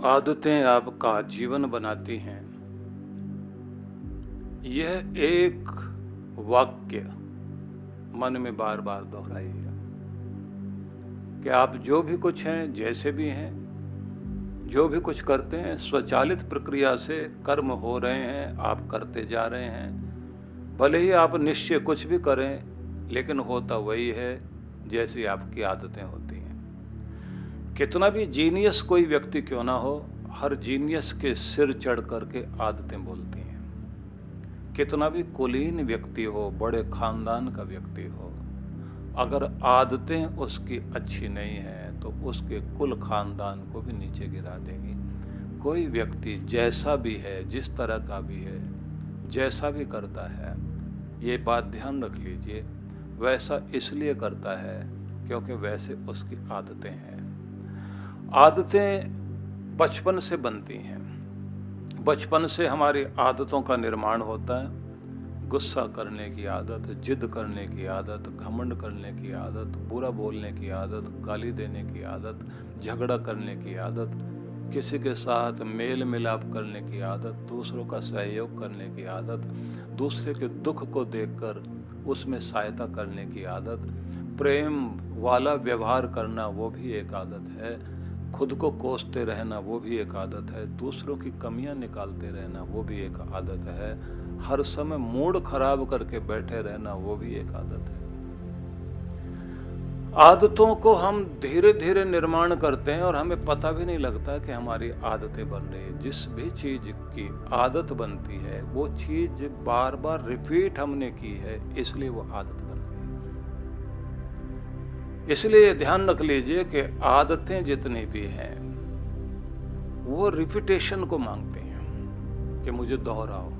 आदतें आपका जीवन बनाती हैं। यह एक वाक्य मन में बार बार दोहराइए कि आप जो भी कुछ हैं, जैसे भी हैं, जो भी कुछ करते हैं, स्वचालित प्रक्रिया से कर्म हो रहे हैं, आप करते जा रहे हैं। भले ही आप निश्चय कुछ भी करें, लेकिन होता वही है जैसी आपकी आदतें होती हैं। कितना भी जीनियस कोई व्यक्ति क्यों ना हो, हर जीनियस के सिर चढ़ करके आदतें बोलती हैं। कितना भी कुलीन व्यक्ति हो, बड़े खानदान का व्यक्ति हो, अगर आदतें उसकी अच्छी नहीं हैं तो उसके कुल खानदान को भी नीचे गिरा देंगी। कोई व्यक्ति जैसा भी है, जिस तरह का भी है, जैसा भी करता है, ये बात ध्यान रख लीजिए, वैसा इसलिए करता है क्योंकि वैसे उसकी आदतें हैं। आदतें बचपन से बनती हैं। बचपन से हमारी आदतों का निर्माण होता है। गुस्सा करने की आदत, जिद करने की आदत, घमंड करने की आदत, बुरा बोलने की आदत, गाली देने की आदत, झगड़ा करने की आदत, किसी के साथ मेल मिलाप करने की आदत, दूसरों का सहयोग करने की आदत, दूसरे के दुख को देखकर उसमें सहायता करने की आदत, प्रेम वाला व्यवहार करना वो भी एक आदत है, खुद को कोसते रहना वो भी एक आदत है, दूसरों की कमियां निकालते रहना वो भी एक आदत है, हर समय मूड खराब करके बैठे रहना वो भी एक आदत है। आदतों को हम धीरे धीरे निर्माण करते हैं और हमें पता भी नहीं लगता कि हमारी आदतें बन रही है। जिस भी चीज की आदत बनती है वो चीज बार बार रिपीट हमने की है, इसलिए वो आदत बन गई। इसलिए ध्यान रख लीजिए कि आदतें जितनी भी हैं वो रिपीटेशन को मांगते हैं कि मुझे दोहराओ,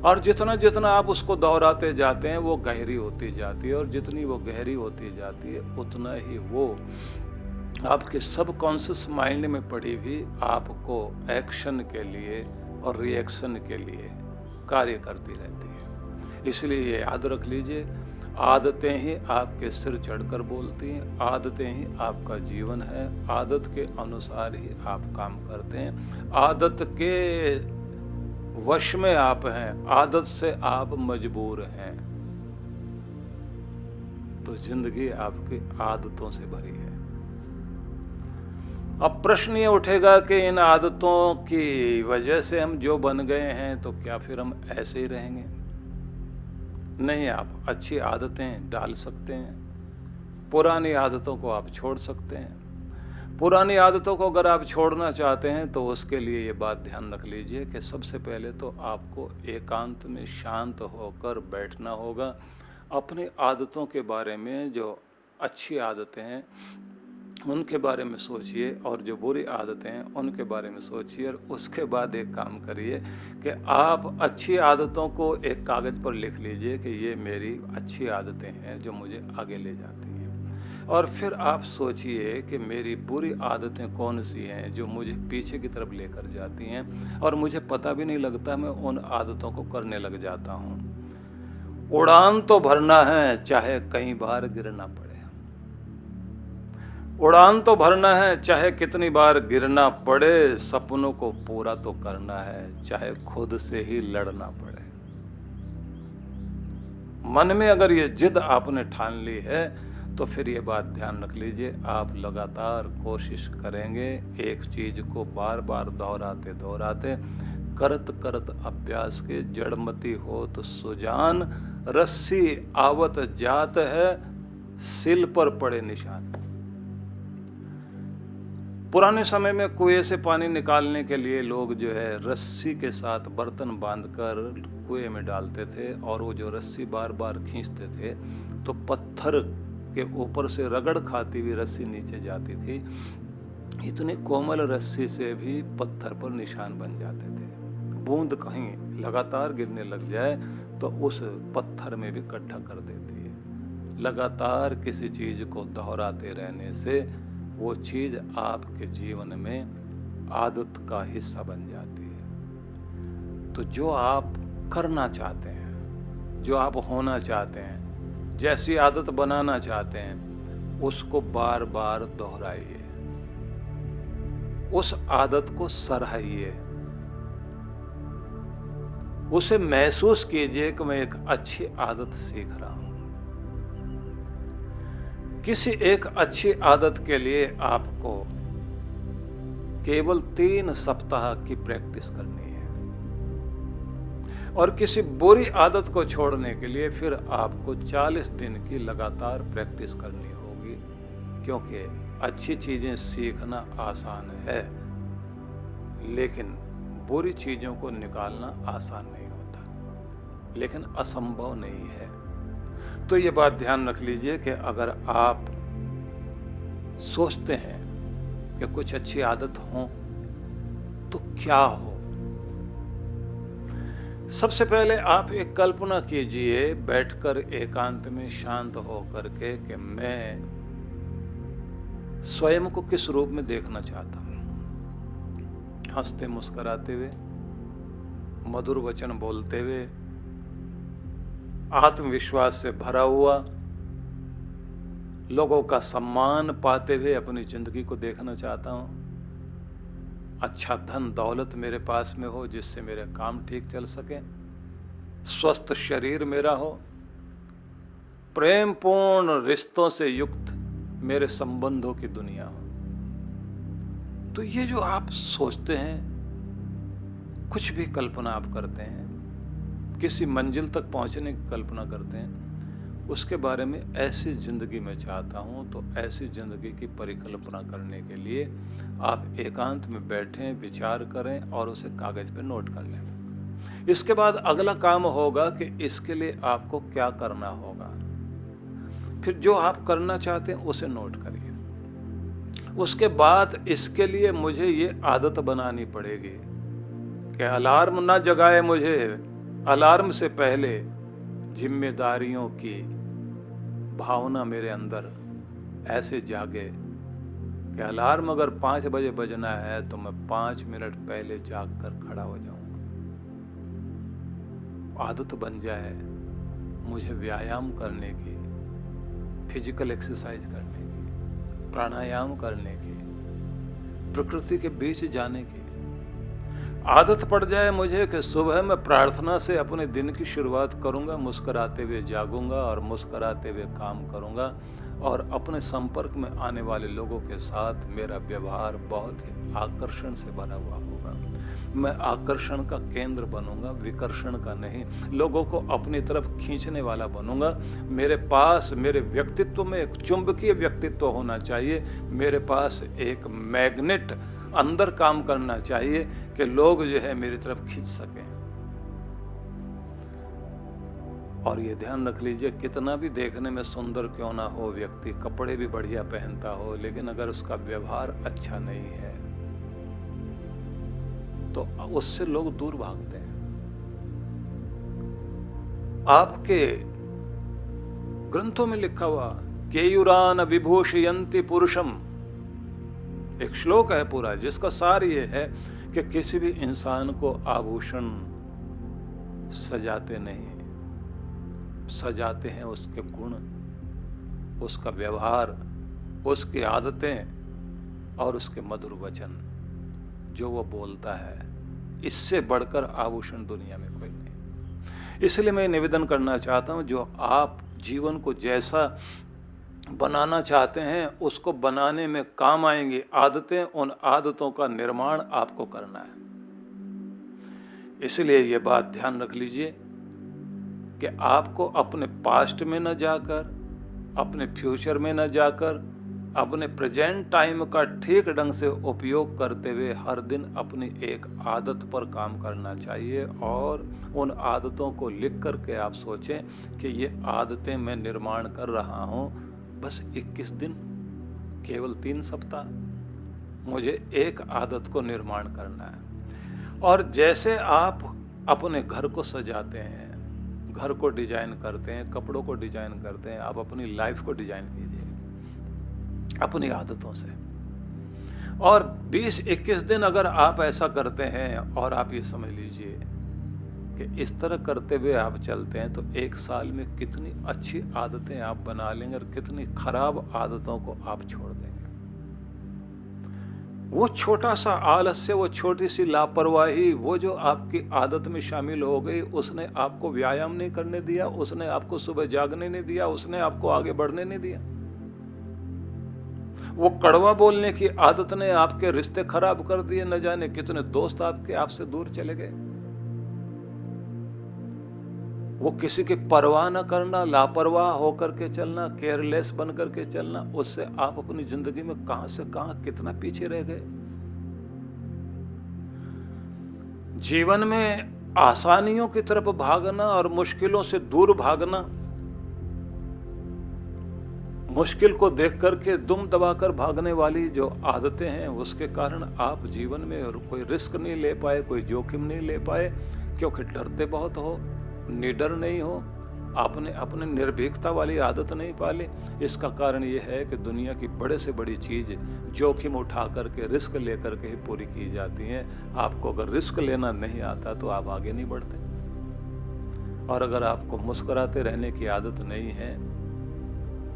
और जितना जितना आप उसको दोहराते जाते हैं वो गहरी होती जाती है, और जितनी वो गहरी होती जाती है उतना ही वो आपके सबकॉन्शियस माइंड में पड़ी हुई आपको एक्शन के लिए और रिएक्शन के लिए कार्य करती रहती है। इसलिए ये याद रख लीजिए, आदतें ही आपके सिर चढ़कर बोलती हैं, आदतें ही आपका जीवन है, आदत के अनुसार ही आप काम करते हैं, आदत के वश में आप हैं, आदत से आप मजबूर हैं। तो जिंदगी आपकी आदतों से भरी है। अब प्रश्न ये उठेगा कि इन आदतों की वजह से हम जो बन गए हैं तो क्या फिर हम ऐसे ही रहेंगे? नहीं, आप अच्छी आदतें डाल सकते हैं, पुरानी आदतों को आप छोड़ सकते हैं। पुरानी आदतों को अगर आप छोड़ना चाहते हैं तो उसके लिए ये बात ध्यान रख लीजिए कि सबसे पहले तो आपको एकांत में शांत होकर बैठना होगा। अपनी आदतों के बारे में, जो अच्छी आदतें हैं उनके बारे में सोचिए, और जो बुरी आदतें हैं उनके बारे में सोचिए, और उसके बाद एक काम करिए कि आप अच्छी आदतों को एक कागज़ पर लिख लीजिए कि ये मेरी अच्छी आदतें हैं जो मुझे आगे ले जाती हैं। और फिर आप सोचिए कि मेरी बुरी आदतें कौन सी हैं जो मुझे पीछे की तरफ लेकर जाती हैं और मुझे पता भी नहीं लगता, मैं उन आदतों को करने लग जाता हूँ। उड़ान तो भरना है चाहे कई बार गिरना पड़े, उड़ान तो भरना है चाहे कितनी बार गिरना पड़े, सपनों को पूरा तो करना है चाहे खुद से ही लड़ना पड़े। मन में अगर ये जिद आपने ठान ली है तो फिर ये बात ध्यान रख लीजिए, आप लगातार कोशिश करेंगे एक चीज को बार बार दोहराते दोहराते, करत करत अभ्यास के जड़मती होत सुजान, रस्सी आवत जात है सिल पर पड़े निशान। पुराने समय में कुएं से पानी निकालने के लिए लोग जो है रस्सी के साथ बर्तन बांधकर कुएं में डालते थे, और वो जो रस्सी बार बार खींचते थे तो पत्थर के ऊपर से रगड़ खाती हुई रस्सी नीचे जाती थी। इतनी कोमल रस्सी से भी पत्थर पर निशान बन जाते थे। बूंद कहीं लगातार गिरने लग जाए तो उस पत्थर में भी इकट्ठा कर देती है। लगातार किसी चीज को दोहराते रहने से वो चीज आपके जीवन में आदत का हिस्सा बन जाती है। तो जो आप करना चाहते हैं, जो आप होना चाहते हैं, जैसी आदत बनाना चाहते हैं, उसको बार बार दोहराइए, उस आदत को सराहिए, उसे महसूस कीजिए कि मैं एक अच्छी आदत सीख रहा हूं। किसी एक अच्छी आदत के लिए आपको केवल 3 सप्ताह की प्रैक्टिस करनी है, और किसी बुरी आदत को छोड़ने के लिए फिर आपको 40 दिन की लगातार प्रैक्टिस करनी होगी, क्योंकि अच्छी चीजें सीखना आसान है, लेकिन बुरी चीजों को निकालना आसान नहीं होता, लेकिन असंभव नहीं है। तो ये बात ध्यान रख लीजिए कि अगर आप सोचते हैं कि कुछ अच्छी आदत हो तो क्या हो, सबसे पहले आप एक कल्पना कीजिए बैठकर एकांत में शांत होकर के कि मैं स्वयं को किस रूप में देखना चाहता हूं। हंसते मुस्कुराते हुए, मधुर वचन बोलते हुए, आत्मविश्वास से भरा हुआ, लोगों का सम्मान पाते हुए अपनी जिंदगी को देखना चाहता हूं। अच्छा धन दौलत मेरे पास में हो जिससे मेरे काम ठीक चल सके, स्वस्थ शरीर मेरा हो, प्रेम पूर्ण रिश्तों से युक्त मेरे संबंधों की दुनिया हो। तो ये जो आप सोचते हैं, कुछ भी कल्पना आप करते हैं, किसी मंजिल तक पहुंचने की कल्पना करते हैं, उसके बारे में ऐसी जिंदगी में चाहता हूं, तो ऐसी जिंदगी की परिकल्पना करने के लिए आप एकांत में बैठें, विचार करें और उसे कागज पे नोट कर लें। इसके बाद अगला काम होगा कि इसके लिए आपको क्या करना होगा। फिर जो आप करना चाहते हैं उसे नोट करिए। उसके बाद इसके लिए मुझे ये आदत बनानी पड़ेगी कि अलार्म ना जगाए मुझे, अलार्म से पहले जिम्मेदारियों की भावना मेरे अंदर ऐसे जागे कि अलार्म अगर 5 बजे बजना है तो मैं 5 मिनट पहले जाग कर खड़ा हो जाऊं। आदत बन जाए मुझे व्यायाम करने की, फिजिकल एक्सरसाइज करने की, प्राणायाम करने की, प्रकृति के बीच जाने की। आदत पड़ जाए मुझे कि सुबह मैं प्रार्थना से अपने दिन की शुरुआत करूंगा, मुस्कुराते हुए जागूंगा और मुस्कुराते हुए काम करूंगा, और अपने संपर्क में आने वाले लोगों के साथ मेरा व्यवहार बहुत ही आकर्षण से भरा हुआ होगा। मैं आकर्षण का केंद्र बनूंगा, विकर्षण का नहीं। लोगों को अपनी तरफ खींचने वाला बनूंगा। मेरे पास, मेरे व्यक्तित्व में एक चुंबकीय व्यक्तित्व होना चाहिए। मेरे पास एक मैग्नेट अंदर काम करना चाहिए कि लोग जो है मेरी तरफ खींच सकें। और ये ध्यान रख लीजिए, कितना भी देखने में सुंदर क्यों ना हो व्यक्ति, कपड़े भी बढ़िया पहनता हो, लेकिन अगर उसका व्यवहार अच्छा नहीं है तो उससे लोग दूर भागते हैं। आपके ग्रंथों में लिखा हुआ केयुरान विभूषयन्ति पुरुषम, एक श्लोक है पूरा जिसका सार ये है कि किसी भी इंसान को आभूषण सजाते नहीं, सजाते हैं उसके गुण, उसका व्यवहार, उसकी आदतें और उसके मधुर वचन जो वो बोलता है। इससे बढ़कर आभूषण दुनिया में कोई नहीं। इसलिए मैं निवेदन करना चाहता हूं, जो आप जीवन को जैसा बनाना चाहते हैं उसको बनाने में काम आएंगी आदतें, उन आदतों का निर्माण आपको करना है। इसलिए ये बात ध्यान रख लीजिए कि आपको अपने पास्ट में न जाकर, अपने फ्यूचर में न जाकर, अपने प्रेजेंट टाइम का ठीक ढंग से उपयोग करते हुए हर दिन अपनी एक आदत पर काम करना चाहिए। और उन आदतों को लिख करके आप सोचें कि ये आदतें मैं निर्माण कर रहा हूँ। बस 21 दिन, केवल 3 सप्ताह, मुझे एक आदत को निर्माण करना है। और जैसे आप अपने घर को सजाते हैं, घर को डिजाइन करते हैं, कपड़ों को डिजाइन करते हैं, आप अपनी लाइफ को डिजाइन कीजिए अपनी आदतों से। और 20-21 दिन अगर आप ऐसा करते हैं और आप ये समझ लीजिए कि इस तरह करते हुए आप चलते हैं, तो 1 साल में कितनी अच्छी आदतें आप बना लेंगे और कितनी खराब आदतों को आप छोड़ देंगे। वो छोटा सा आलस्य, वो छोटी सी लापरवाही, वो जो आपकी आदत में शामिल हो गई, उसने आपको व्यायाम नहीं करने दिया, उसने आपको सुबह जागने नहीं दिया, उसने आपको आगे बढ़ने नहीं दिया। वो कड़वा बोलने की आदत ने आपके रिश्ते खराब कर दिए, न जाने कितने दोस्त आपसे दूर चले गए। वो किसी की परवाह न करना, लापरवाह होकर के चलना, केयरलेस बन करके चलना, उससे आप अपनी जिंदगी में कहां से कहां कितना पीछे रह गए। जीवन में आसानियों की तरफ भागना और मुश्किलों से दूर भागना, मुश्किल को देख करके दुम दबाकर भागने वाली जो आदतें हैं, उसके कारण आप जीवन में कोई रिस्क नहीं ले पाए, कोई जोखिम नहीं ले पाए, क्योंकि डरते बहुत हो, निडर नहीं हो, आपने अपने निर्भीकता वाली आदत नहीं पाली। इसका कारण यह है कि दुनिया की बड़े से बड़ी चीज जोखिम उठा करके, रिस्क लेकर के ही पूरी की जाती हैं। आपको अगर रिस्क लेना नहीं आता तो आप आगे नहीं बढ़ते। और अगर आपको मुस्कुराते रहने की आदत नहीं है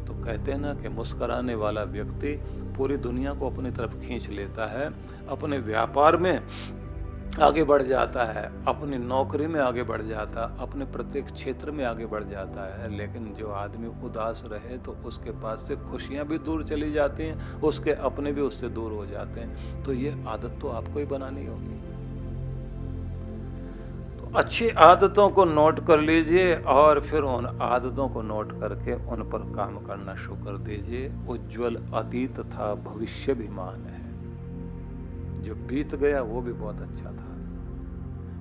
तो कहते हैं ना कि मुस्कुराने वाला व्यक्ति पूरी दुनिया को अपनी तरफ खींच लेता है, अपने व्यापार में आगे बढ़ जाता है, अपनी नौकरी में आगे बढ़ जाता, अपने प्रत्येक क्षेत्र में आगे बढ़ जाता है। लेकिन जो आदमी उदास रहे तो उसके पास से खुशियां भी दूर चली जाती हैं, उसके अपने भी उससे दूर हो जाते हैं। तो ये आदत तो आपको ही बनानी होगी। तो अच्छी आदतों को नोट कर लीजिए और फिर उन आदतों को नोट करके उन पर काम करना शुरू कर दीजिए। उज्जवल अतीत था, भविष्य भी मान है। जो बीत गया वो भी बहुत अच्छा था,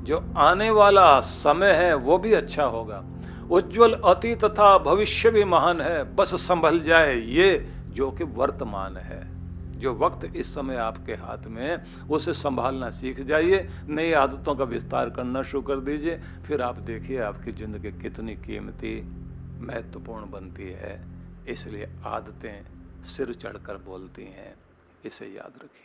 जो आने वाला समय है वो भी अच्छा होगा। उज्जवल अतीत था, भविष्य भी महान है, बस संभल जाए ये जो कि वर्तमान है। जो वक्त इस समय आपके हाथ में है उसे संभालना सीख जाइए, नई आदतों का विस्तार करना शुरू कर दीजिए। फिर आप देखिए आपकी जिंदगी कितनी कीमती, महत्वपूर्ण बनती है। इसलिए आदतें सिर चढ़कर बोलती हैं, इसे याद रखिए।